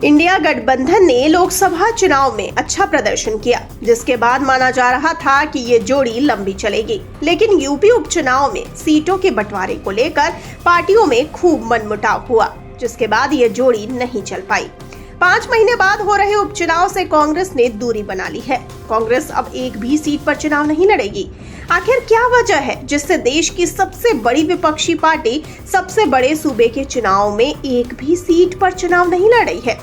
India गठबंधन ने लोकसभा चुनाव में अच्छा प्रदर्शन किया, जिसके बाद माना जा रहा था कि ये जोड़ी लंबी चलेगी। लेकिन यूपी उपचुनाव में सीटों के बंटवारे को लेकर पार्टियों में खूब मनमुटाव हुआ, जिसके बाद ये जोड़ी नहीं चल पाई। 5 महीने बाद हो रहे उपचुनाव से कांग्रेस ने दूरी बना ली है। कांग्रेस अब एक भी सीट पर चुनाव नहीं लड़ेगी। आखिर क्या वजह है जिससे देश की सबसे बड़ी विपक्षी पार्टी सबसे बड़े सूबे के चुनाव में एक भी सीट पर चुनाव नहीं लड़ रही है?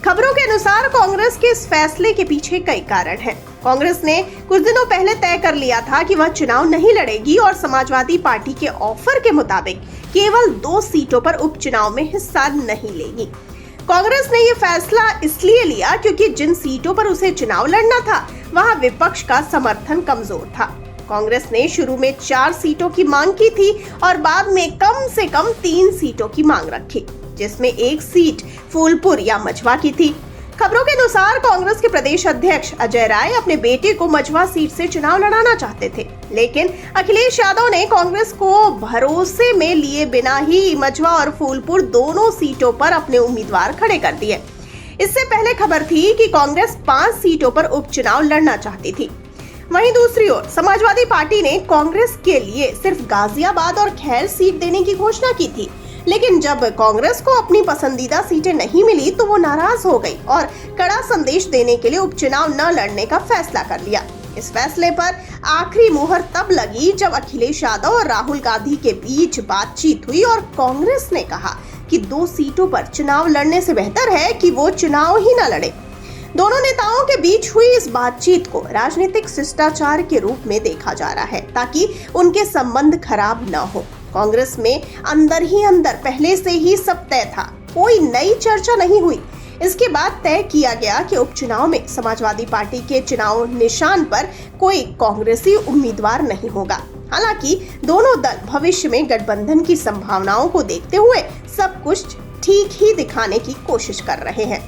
खबरों के अनुसार कांग्रेस के इस फैसले के पीछे कई कारण हैं। कांग्रेस ने कुछ दिनों पहले तय कर लिया था कि वह चुनाव नहीं लड़ेगी और समाजवादी पार्टी के ऑफर के मुताबिक केवल 2 सीटों पर उपचुनाव में हिस्सा नहीं लेगी। कांग्रेस ने ये फैसला इसलिए लिया क्योंकि जिन सीटों पर उसे चुनाव लड़ना था वहां विपक्ष का समर्थन कमजोर था। कांग्रेस ने शुरू में 4 सीटों की मांग की थी और बाद में कम से कम 3 सीटों की मांग रखी, जिसमें एक सीट फूलपुर या मझवा की थी। खबरों के अनुसार कांग्रेस के प्रदेश अध्यक्ष अजय राय अपने बेटे को मझवा सीट से चुनाव लड़ाना चाहते थे, लेकिन अखिलेश यादव ने कांग्रेस को भरोसे में लिए बिना ही मझवा और फूलपुर दोनों सीटों पर अपने उम्मीदवार खड़े कर दिए। इससे पहले खबर थी कि कांग्रेस 5 सीटों पर उपचुनाव लड़ना चाहती थी। वहीं दूसरी ओर समाजवादी पार्टी ने कांग्रेस के लिए सिर्फ गाजियाबाद और खैर सीट देने की घोषणा की थी, लेकिन जब कांग्रेस को अपनी पसंदीदा सीटें नहीं मिली तो वो नाराज हो गई और कड़ा संदेश देने के लिए उपचुनाव न लड़ने का फैसला कर लिया। इस फैसले पर आखिरी मुहर तब लगी जब अखिलेश यादव और राहुल गांधी के बीच बातचीत हुई और कांग्रेस ने कहा कि 2 सीटों पर चुनाव लड़ने से बेहतर है कि वो चुनाव ही न लड़े। दोनों नेताओं के बीच हुई इस बातचीत को राजनीतिक शिष्टाचार के रूप में देखा जा रहा है, ताकि उनके संबंध खराब न हो। कांग्रेस में अंदर ही अंदर पहले से ही सब तय था, कोई नई चर्चा नहीं हुई। इसके बाद तय किया गया कि उपचुनाव में समाजवादी पार्टी के चुनाव निशान पर कोई कांग्रेसी उम्मीदवार नहीं होगा। हालांकि दोनों दल भविष्य में गठबंधन की संभावनाओं को देखते हुए सब कुछ ठीक ही दिखाने की कोशिश कर रहे हैं।